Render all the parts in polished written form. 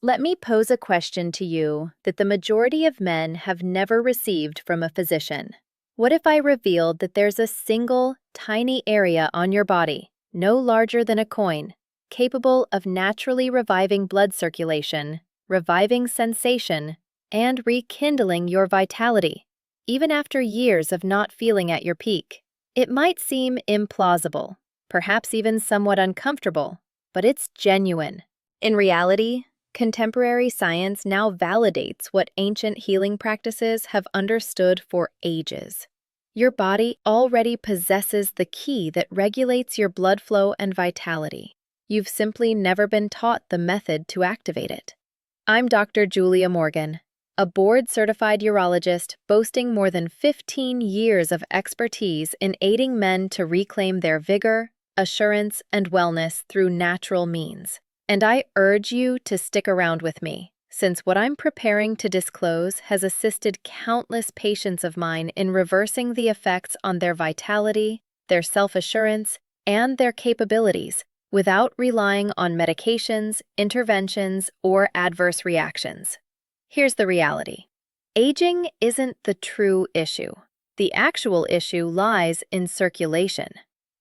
Let me pose a question to you that the majority of men have never received from a physician. What if I revealed that there's a single, tiny area on your body, no larger than a coin, capable of naturally reviving blood circulation, reviving sensation, and rekindling your vitality, even after years of not feeling at your peak? It might seem implausible, perhaps even somewhat uncomfortable, but it's genuine. In reality, contemporary science now validates what ancient healing practices have understood for ages. Your body already possesses the key that regulates your blood flow and vitality. You've simply never been taught the method to activate it. I'm Dr. Julia Morgan, a board-certified urologist boasting more than 15 years of expertise in aiding men to reclaim their vigor, assurance, and wellness through natural means. And I urge you to stick around with me, since what I'm preparing to disclose has assisted countless patients of mine in reversing the effects on their vitality, their self-assurance, and their capabilities without relying on medications, interventions, or adverse reactions. Here's the reality. Aging isn't the true issue. The actual issue lies in circulation.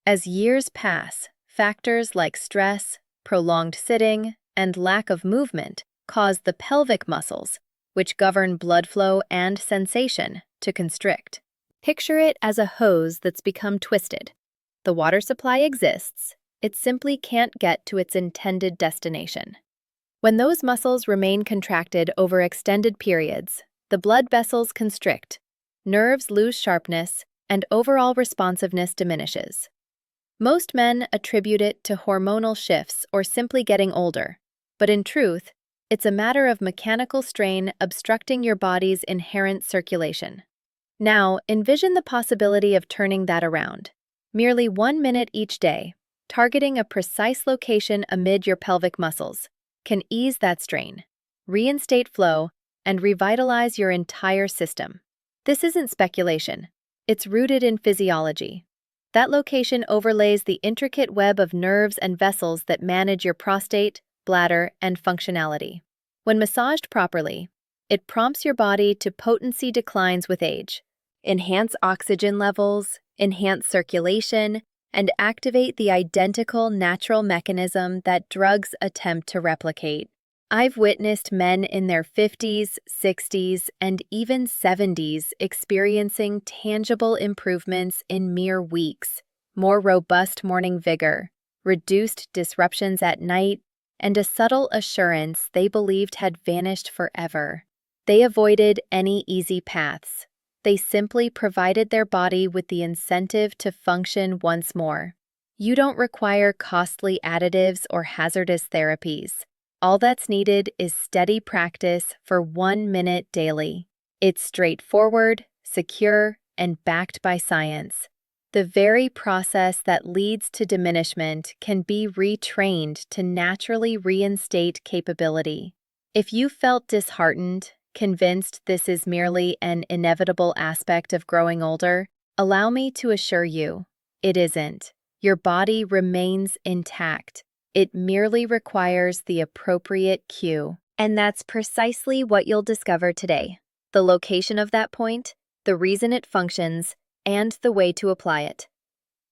As years pass, factors like stress, prolonged sitting, and lack of movement cause the pelvic muscles, which govern blood flow and sensation, to constrict. Picture it as a hose that's become twisted. The water supply exists, it simply can't get to its intended destination. When those muscles remain contracted over extended periods, the blood vessels constrict, nerves lose sharpness, and overall responsiveness diminishes. Most men attribute it to hormonal shifts or simply getting older, but in truth, it's a matter of mechanical strain obstructing your body's inherent circulation. Now, envision the possibility of turning that around. Merely 1 minute each day, targeting a precise location amid your pelvic muscles, can ease that strain, reinstate flow, and revitalize your entire system. This isn't speculation. It's rooted in physiology. That location overlays the intricate web of nerves and vessels that manage your prostate, bladder, and functionality. When massaged properly, it prompts your body to potency declines with age, enhance oxygen levels, enhance circulation, and activate the identical natural mechanism that drugs attempt to replicate. I've witnessed men in their 50s, 60s, and even 70s experiencing tangible improvements in mere weeks, more robust morning vigor, reduced disruptions at night, and a subtle assurance they believed had vanished forever. They avoided any easy paths. They simply provided their body with the incentive to function once more. You don't require costly additives or hazardous therapies. All that's needed is steady practice for 1 minute daily. It's straightforward, secure, and backed by science. The very process that leads to diminishment can be retrained to naturally reinstate capability. If you felt disheartened, convinced this is merely an inevitable aspect of growing older, allow me to assure you, it isn't. Your body remains intact. It merely requires the appropriate cue. And that's precisely what you'll discover today. The location of that point, the reason it functions, and the way to apply it.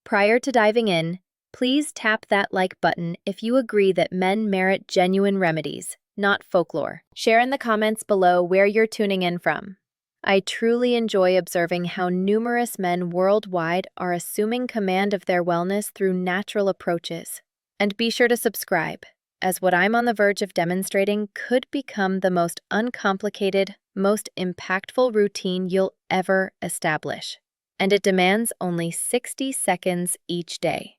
Prior to diving in, please tap that like button if you agree that men merit genuine remedies, not folklore. Share in the comments below where you're tuning in from. I truly enjoy observing how numerous men worldwide are assuming command of their wellness through natural approaches. And be sure to subscribe, as what I'm on the verge of demonstrating could become the most uncomplicated, most impactful routine you'll ever establish. And it demands only 60 seconds each day.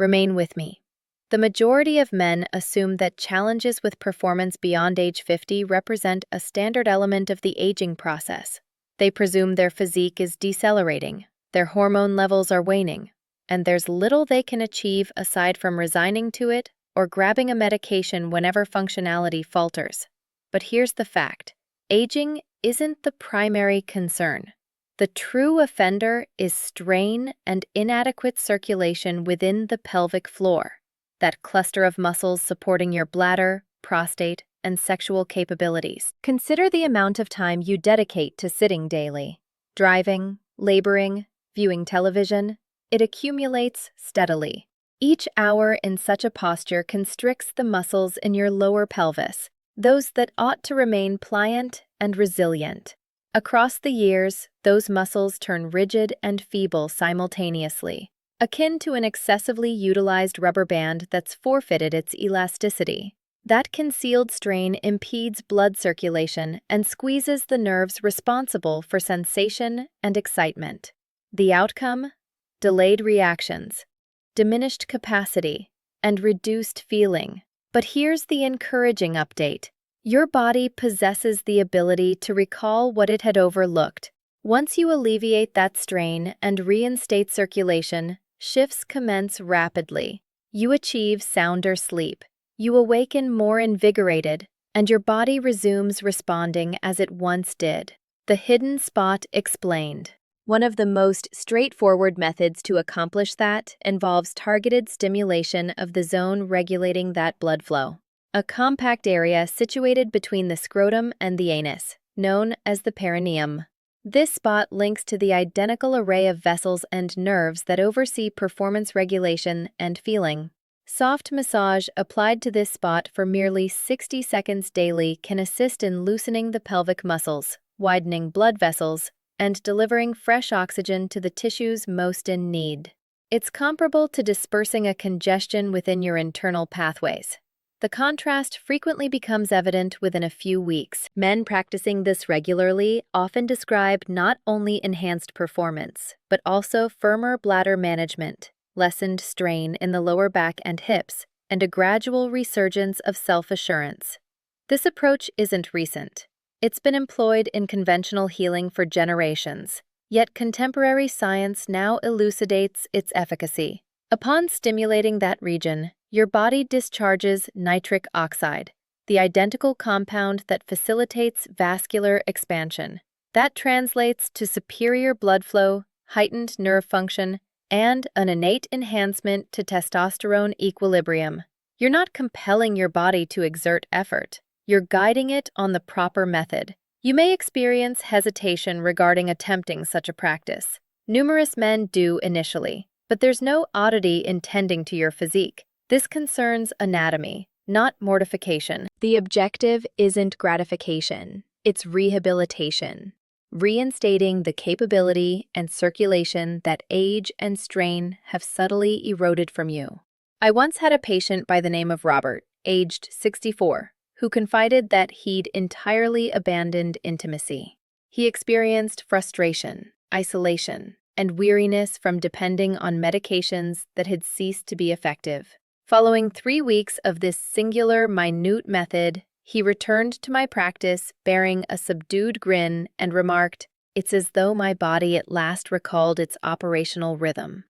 Remain with me. The majority of men assume that challenges with performance beyond age 50 represent a standard element of the aging process. They presume their physique is decelerating, their hormone levels are waning, and there's little they can achieve aside from resigning to it or grabbing a medication whenever functionality falters. But here's the fact. Aging isn't the primary concern. The true offender is strain and inadequate circulation within the pelvic floor, that cluster of muscles supporting your bladder, prostate, and sexual capabilities. Consider the amount of time you dedicate to sitting daily. Driving, laboring, viewing television, it accumulates steadily. Each hour in such a posture constricts the muscles in your lower pelvis, those that ought to remain pliant and resilient. Across the years, those muscles turn rigid and feeble simultaneously, akin to an excessively utilized rubber band that's forfeited its elasticity. That concealed strain impedes blood circulation and squeezes the nerves responsible for sensation and excitement. The outcome? Delayed reactions, diminished capacity, and reduced feeling. But here's the encouraging update. Your body possesses the ability to recall what it had overlooked. Once you alleviate that strain and reinstate circulation, shifts commence rapidly. You achieve sounder sleep. You awaken more invigorated, and your body resumes responding as it once did. The hidden spot explained. One of the most straightforward methods to accomplish that involves targeted stimulation of the zone regulating that blood flow. A compact area situated between the scrotum and the anus, known as the perineum. This spot links to the identical array of vessels and nerves that oversee performance regulation and feeling. Soft massage applied to this spot for merely 60 seconds daily can assist in loosening the pelvic muscles, widening blood vessels, and delivering fresh oxygen to the tissues most in need. It's comparable to dispersing a congestion within your internal pathways. The contrast frequently becomes evident within a few weeks. Men practicing this regularly often describe not only enhanced performance, but also firmer bladder management, lessened strain in the lower back and hips, and a gradual resurgence of self-assurance. This approach isn't recent. It's been employed in conventional healing for generations, yet contemporary science now elucidates its efficacy. Upon stimulating that region, your body discharges nitric oxide, the identical compound that facilitates vascular expansion. That translates to superior blood flow, heightened nerve function, and an innate enhancement to testosterone equilibrium. You're not compelling your body to exert effort. You're guiding it on the proper method. You may experience hesitation regarding attempting such a practice. Numerous men do initially, but there's no oddity in tending to your physique. This concerns anatomy, not mortification. The objective isn't gratification, it's rehabilitation. Reinstating the capability and circulation that age and strain have subtly eroded from you. I once had a patient by the name of Robert, aged 64, who confided that he'd entirely abandoned intimacy. He experienced frustration, isolation, and weariness from depending on medications that had ceased to be effective. Following 3 weeks of this singular, minute method, he returned to my practice bearing a subdued grin and remarked, "It's as though my body at last recalled its operational rhythm."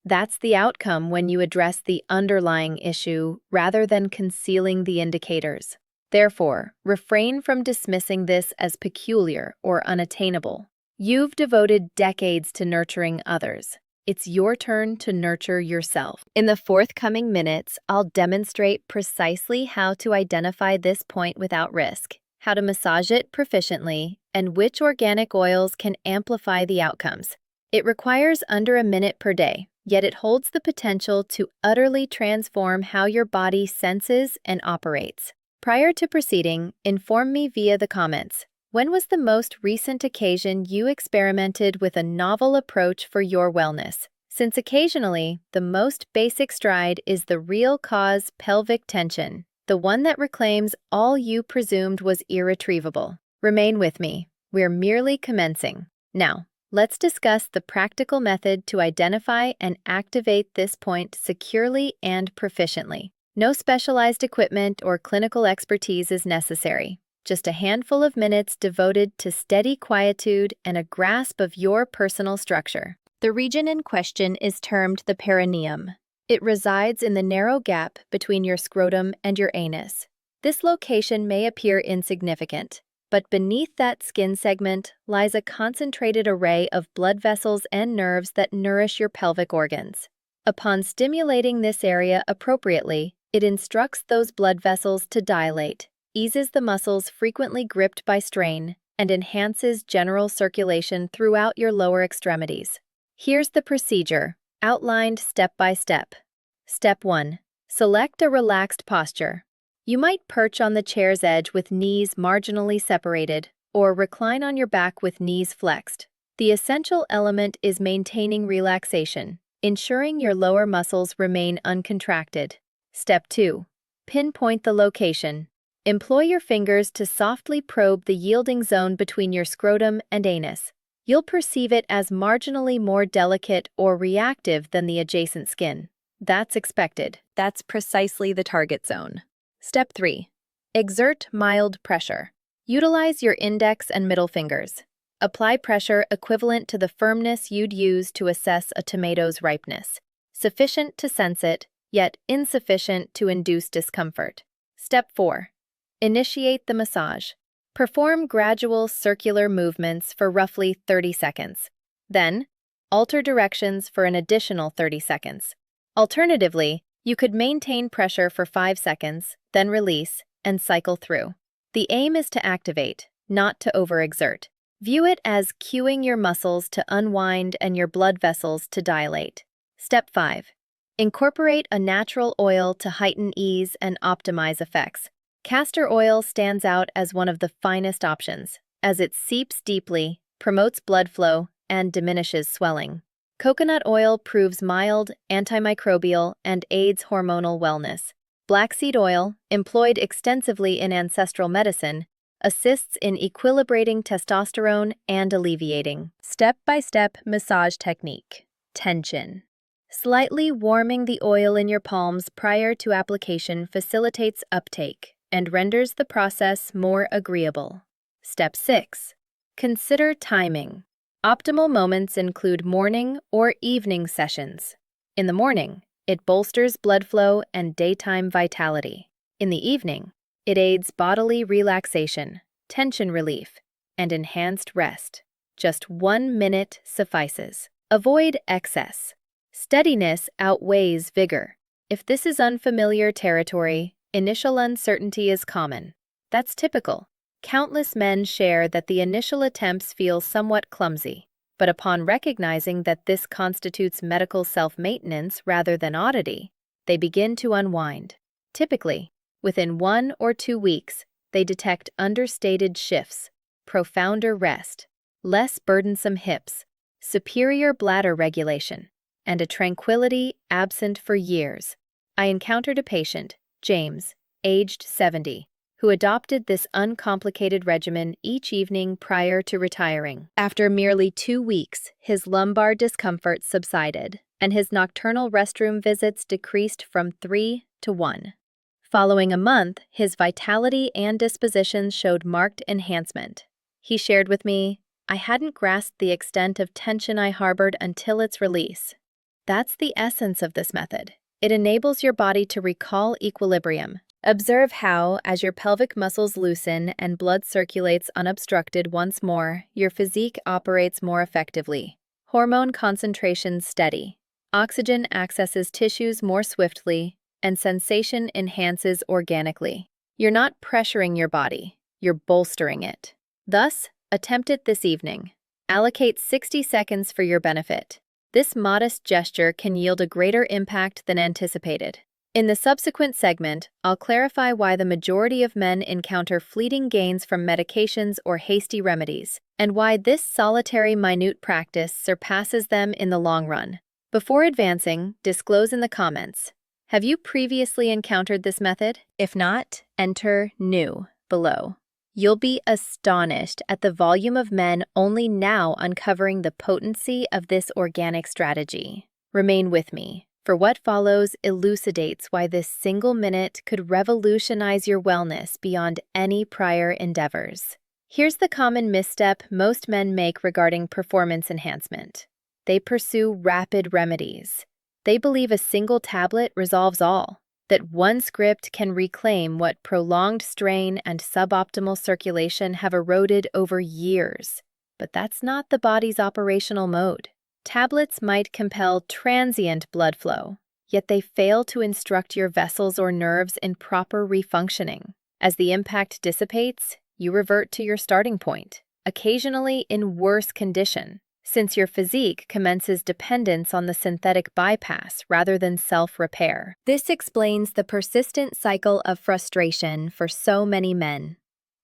That's the outcome when you address the underlying issue rather than concealing the indicators. Therefore, refrain from dismissing this as peculiar or unattainable. You've devoted decades to nurturing others. It's your turn to nurture yourself. In the forthcoming minutes, I'll demonstrate precisely how to identify this point without risk, how to massage it proficiently, and which organic oils can amplify the outcomes. It requires under a minute per day, yet it holds the potential to utterly transform how your body senses and operates. Prior to proceeding, inform me via the comments. When was the most recent occasion you experimented with a novel approach for your wellness? Since occasionally, the most basic stride is the real cause pelvic tension, the one that reclaims all you presumed was irretrievable. Remain with me. We're merely commencing. Now, let's discuss the practical method to identify and activate this point securely and proficiently. No specialized equipment or clinical expertise is necessary. Just a handful of minutes devoted to steady quietude and a grasp of your personal structure. The region in question is termed the perineum. It resides in the narrow gap between your scrotum and your anus. This location may appear insignificant, but beneath that skin segment lies a concentrated array of blood vessels and nerves that nourish your pelvic organs. Upon stimulating this area appropriately, it instructs those blood vessels to dilate, eases the muscles frequently gripped by strain, and enhances general circulation throughout your lower extremities. Here's the procedure, outlined step by step. Step 1. Select a relaxed posture. You might perch on the chair's edge with knees marginally separated, or recline on your back with knees flexed. The essential element is maintaining relaxation, ensuring your lower muscles remain uncontracted. Step 2. Pinpoint the location. Employ your fingers to softly probe the yielding zone between your scrotum and anus. You'll perceive it as marginally more delicate or reactive than the adjacent skin. That's expected. That's precisely the target zone. Step 3. Exert mild pressure. Utilize your index and middle fingers. Apply pressure equivalent to the firmness you'd use to assess a tomato's ripeness, sufficient to sense it, yet insufficient to induce discomfort. Step 4. Initiate the massage. Perform gradual circular movements for roughly 30 seconds. Then, alter directions for an additional 30 seconds. Alternatively, you could maintain pressure for 5 seconds, then release, and cycle through. The aim is to activate, not to overexert. View it as cueing your muscles to unwind and your blood vessels to dilate. Step 5. Incorporate a natural oil to heighten ease and optimize effects. Castor oil stands out as one of the finest options, as it seeps deeply, promotes blood flow, and diminishes swelling. Coconut oil proves mild, antimicrobial, and aids hormonal wellness. Blackseed oil, employed extensively in ancestral medicine, assists in equilibrating testosterone and alleviating. Step-by-step massage technique. Tension. Slightly warming the oil in your palms prior to application facilitates uptake and renders the process more agreeable. Step 6. Consider timing. Optimal moments include morning or evening sessions. In the morning, it bolsters blood flow and daytime vitality. In the evening, it aids bodily relaxation, tension relief, and enhanced rest. Just 1 minute suffices. Avoid excess. Steadiness outweighs vigor. If this is unfamiliar territory, initial uncertainty is common. That's typical. Countless men share that the initial attempts feel somewhat clumsy, but upon recognizing that this constitutes medical self-maintenance rather than oddity, they begin to unwind. Typically, within 1 or 2 weeks, they detect understated shifts, profounder rest, less burdensome hips, superior bladder regulation, and a tranquility absent for years. I encountered a patient, James, aged 70, who adopted this uncomplicated regimen each evening prior to retiring. After merely 2 weeks, his lumbar discomfort subsided, and his nocturnal restroom visits decreased from 3 to 1. Following a month, his vitality and disposition showed marked enhancement. He shared with me, "I hadn't grasped the extent of tension I harbored until its release." That's the essence of this method. It enables your body to recall equilibrium. Observe how, as your pelvic muscles loosen and blood circulates unobstructed once more, your physique operates more effectively. Hormone concentrations steady. Oxygen accesses tissues more swiftly, and sensation enhances organically. You're not pressuring your body, you're bolstering it. Thus, attempt it this evening. Allocate 60 seconds for your benefit. This modest gesture can yield a greater impact than anticipated. In the subsequent segment, I'll clarify why the majority of men encounter fleeting gains from medications or hasty remedies, and why this solitary minute practice surpasses them in the long run. Before advancing, disclose in the comments. Have you previously encountered this method? If not, enter new below. You'll be astonished at the volume of men only now uncovering the potency of this organic strategy. Remain with me, for what follows elucidates why this single minute could revolutionize your wellness beyond any prior endeavors. Here's the common misstep most men make regarding performance enhancement. They pursue rapid remedies. They believe a single tablet resolves all, that one script can reclaim what prolonged strain and suboptimal circulation have eroded over years. But that's not the body's operational mode. Tablets might compel transient blood flow, yet they fail to instruct your vessels or nerves in proper refunctioning. As the impact dissipates, you revert to your starting point, occasionally in worse condition, since your physique commences dependence on the synthetic bypass rather than self-repair. This explains the persistent cycle of frustration for so many men.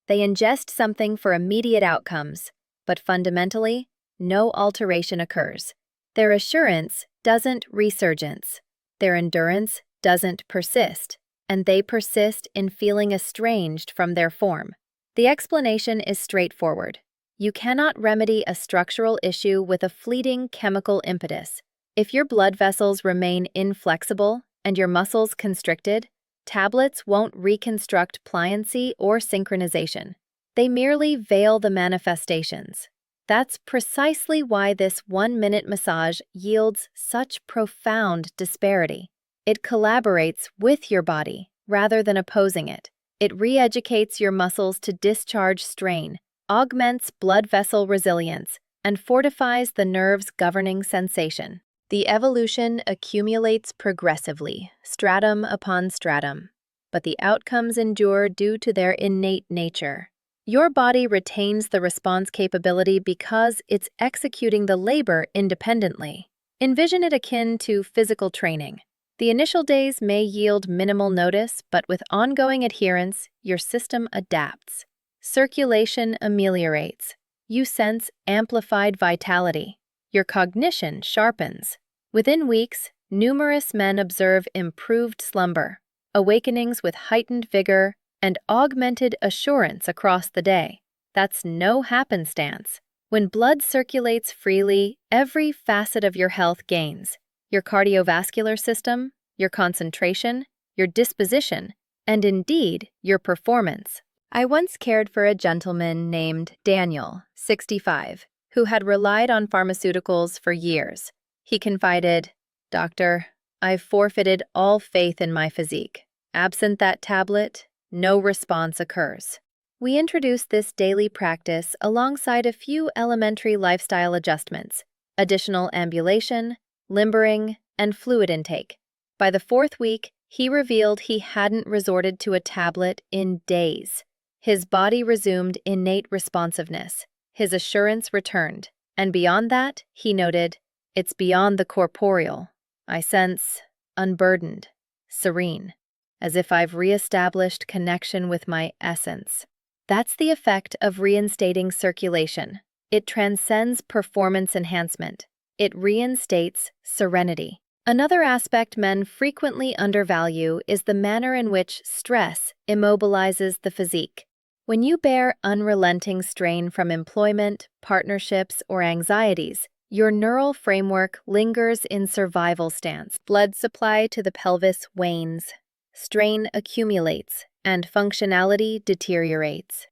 They ingest something for immediate outcomes, but fundamentally, no alteration occurs. Their assurance doesn't resurgence. Their endurance doesn't persist, and they persist in feeling estranged from their form. The explanation is straightforward. You cannot remedy a structural issue with a fleeting chemical impetus. If your blood vessels remain inflexible and your muscles constricted, tablets won't reconstruct pliancy or synchronization. They merely veil the manifestations. That's precisely why this 1-minute massage yields such profound disparity. It collaborates with your body rather than opposing it. It re-educates your muscles to discharge strain, augments blood vessel resilience, and fortifies the nerves governing sensation. The evolution accumulates progressively, stratum upon stratum, but the outcomes endure due to their innate nature. Your body retains the response capability because it's executing the labor independently. Envision it akin to physical training. The initial days may yield minimal notice, but with ongoing adherence, your system adapts. Circulation ameliorates. You sense amplified vitality. Your cognition sharpens. Within weeks, numerous men observe improved slumber, awakenings with heightened vigor, and augmented assurance across the day. That's no happenstance. When blood circulates freely, every facet of your health gains. Your cardiovascular system, your concentration, your disposition, and indeed, your performance. I once cared for a gentleman named Daniel, 65, who had relied on pharmaceuticals for years. He confided, "Doctor, I've forfeited all faith in my physique. Absent that tablet, no response occurs." We introduced this daily practice alongside a few elementary lifestyle adjustments, additional ambulation, limbering, and fluid intake. By the 4th week, he revealed he hadn't resorted to a tablet in days. His body resumed innate responsiveness. His assurance returned. And beyond that, he noted, "It's beyond the corporeal. I sense unburdened, serene, as if I've reestablished connection with my essence." That's the effect of reinstating circulation. It transcends performance enhancement. It reinstates serenity. Another aspect men frequently undervalue is the manner in which stress immobilizes the physique. When you bear unrelenting strain from employment, partnerships, or anxieties, your neural framework lingers in survival stance. Blood supply to the pelvis wanes, strain accumulates, and functionality deteriorates.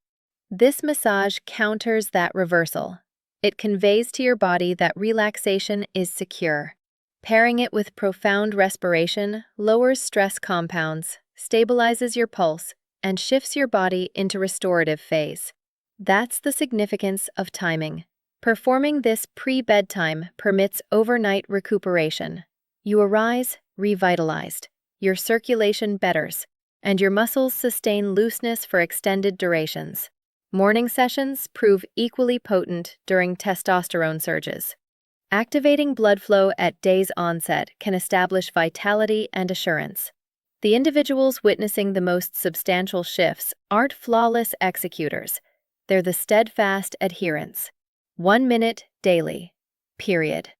This massage counters that reversal. It conveys to your body that relaxation is secure. Pairing it with profound respiration lowers stress compounds, stabilizes your pulse, and shifts your body into restorative phase. That's the significance of timing. Performing this pre-bedtime permits overnight recuperation. You arise revitalized, your circulation betters, and your muscles sustain looseness for extended durations. Morning sessions prove equally potent during testosterone surges. Activating blood flow at day's onset can establish vitality and assurance. The individuals witnessing the most substantial shifts aren't flawless executors. They're the steadfast adherents. 1 minute daily. Period.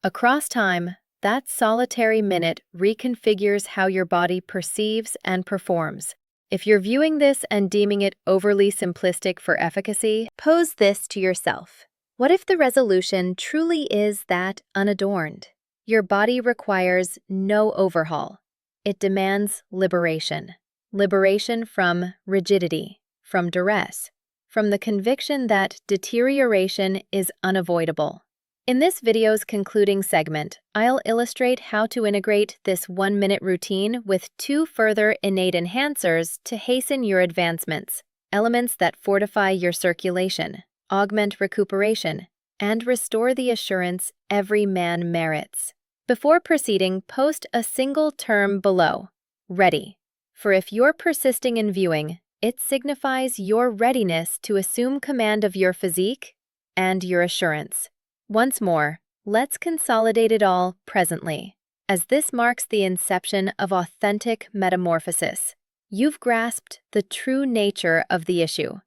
Across time, that solitary minute reconfigures how your body perceives and performs. If you're viewing this and deeming it overly simplistic for efficacy, pose this to yourself. What if the resolution truly is that unadorned? Your body requires no overhaul. It demands liberation. Liberation from rigidity, from duress, from the conviction that deterioration is unavoidable. In this video's concluding segment, I'll illustrate how to integrate this 1-minute routine with 2 further innate enhancers to hasten your advancements, elements that fortify your circulation, augment recuperation, and restore the assurance every man merits. Before proceeding, post a single term below, ready, for if you're persisting in viewing It signifies your readiness to assume command of your physique and your assurance. Once more, let's consolidate it all presently, as this marks the inception of authentic metamorphosis. You've grasped the true nature of the issue.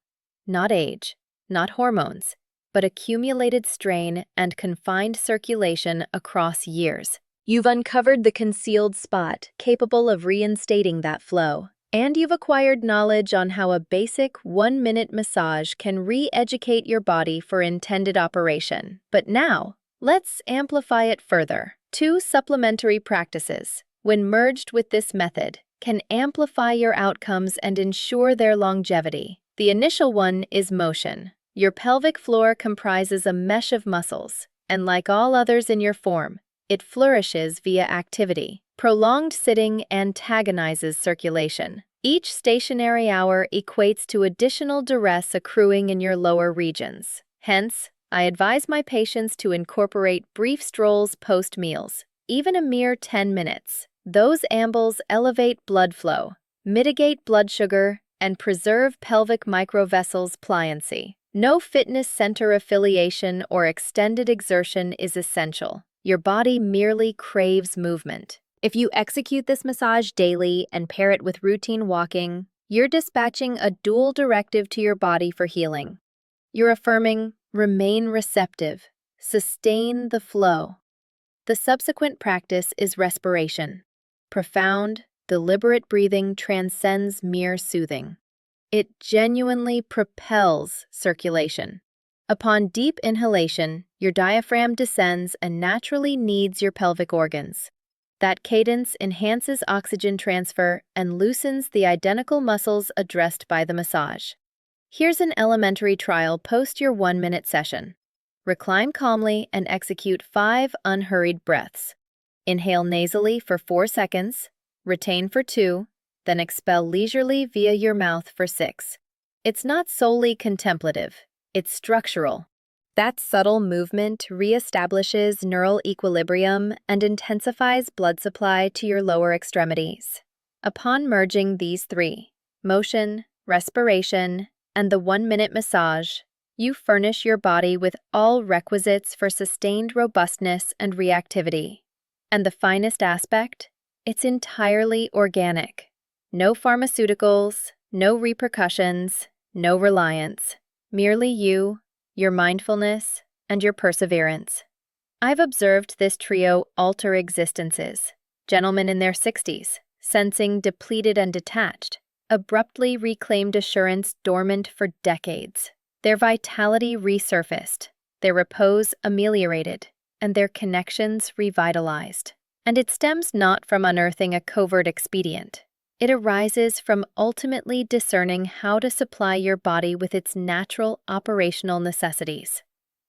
Not age, not hormones, but accumulated strain and confined circulation across years. You've uncovered the concealed spot capable of reinstating that flow, and you've acquired knowledge on how a basic 1-minute massage can re-educate your body for intended operation. But now, let's amplify it further. 2 supplementary practices, when merged with this method, can amplify your outcomes and ensure their longevity. The initial one is motion. Your pelvic floor comprises a mesh of muscles, and like all others in your form, it flourishes via activity. Prolonged sitting antagonizes circulation. Each stationary hour equates to additional duress accruing in your lower regions. Hence, I advise my patients to incorporate brief strolls post-meals, even a mere 10 minutes. Those ambles elevate blood flow, mitigate blood sugar, and preserve pelvic microvessels pliancy. No fitness center affiliation or extended exertion is essential. Your body merely craves movement. If you execute this massage daily and pair it with routine walking, you're dispatching a dual directive to your body for healing. You're affirming, remain receptive, sustain the flow. The subsequent practice is respiration. Profound, deliberate breathing transcends mere soothing. It genuinely propels circulation. Upon deep inhalation, your diaphragm descends and naturally kneads your pelvic organs. That cadence enhances oxygen transfer and loosens the identical muscles addressed by the massage. Here's an elementary trial post your 1-minute session. Recline calmly and execute 5 unhurried breaths. Inhale nasally for 4 seconds, retain for 2, then expel leisurely via your mouth for 6. It's not solely contemplative, it's structural. That subtle movement reestablishes neural equilibrium and intensifies blood supply to your lower extremities. Upon merging these 3, motion, respiration, and the 1-minute massage, you furnish your body with all requisites for sustained robustness and reactivity. And the finest aspect? It's entirely organic. No pharmaceuticals, no repercussions, no reliance. Merely you, your mindfulness, and your perseverance. I've observed this trio alter existences. Gentlemen in their 60s, sensing depleted and detached, abruptly reclaimed assurance dormant for decades. Their vitality resurfaced, their repose ameliorated, and their connections revitalized. And it stems not from unearthing a covert expedient. It arises from ultimately discerning how to supply your body with its natural operational necessities.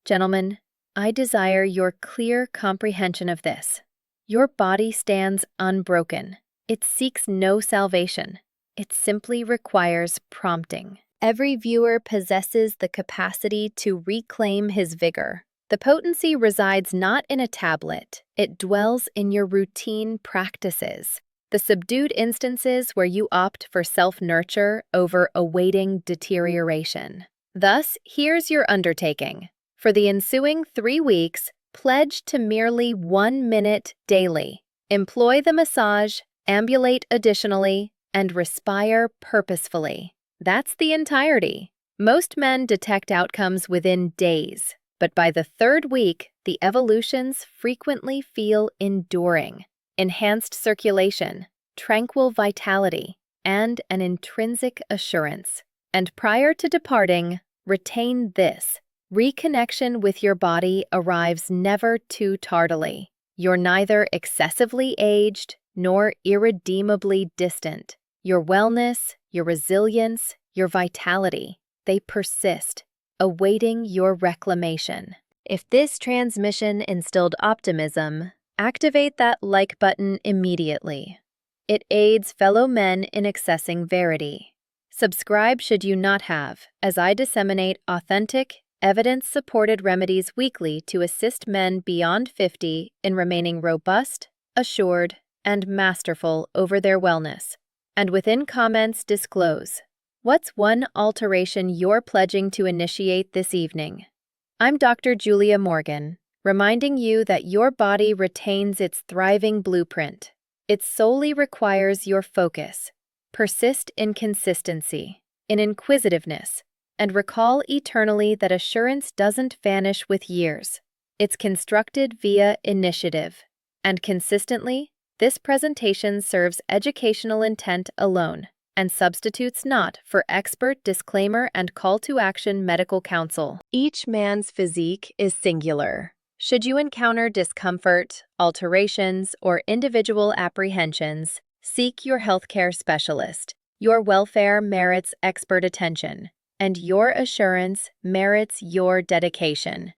Gentlemen, I desire your clear comprehension of this. Your body stands unbroken. It seeks no salvation. It simply requires prompting. Every viewer possesses the capacity to reclaim his vigor. The potency resides not in a tablet. It dwells in your routine practices. The subdued instances where you opt for self-nurture over awaiting deterioration. Thus, here's your undertaking. For the ensuing 3 weeks, pledge to merely 1 minute daily. Employ the massage, ambulate additionally, and respire purposefully. That's the entirety. Most men detect outcomes within days, but by the 3rd week, the evolutions frequently feel enduring. Enhanced circulation, tranquil vitality, and an intrinsic assurance. And prior to departing, retain this. Reconnection with your body arrives never too tardily. You're neither excessively aged nor irredeemably distant. Your wellness, your resilience, your vitality, they persist, awaiting your reclamation. If this transmission instilled optimism, activate that like button immediately. It aids fellow men in accessing verity. Subscribe should you not have, as I disseminate authentic, evidence-supported remedies weekly to assist men beyond 50 in remaining robust, assured, and masterful over their wellness. And within comments disclose, What's one alteration you're pledging to initiate this evening? I'm Dr. Julia Morgan, reminding you that your body retains its thriving blueprint. It solely requires your focus. Persist in consistency, in inquisitiveness, and recall eternally that assurance doesn't vanish with years. It's constructed via initiative. And consistently, this presentation serves educational intent alone and substitutes not for expert disclaimer and call to action medical counsel. Each man's physique is singular. Should you encounter discomfort, alterations, or individual apprehensions, seek your healthcare specialist. Your welfare merits expert attention, and your assurance merits your dedication.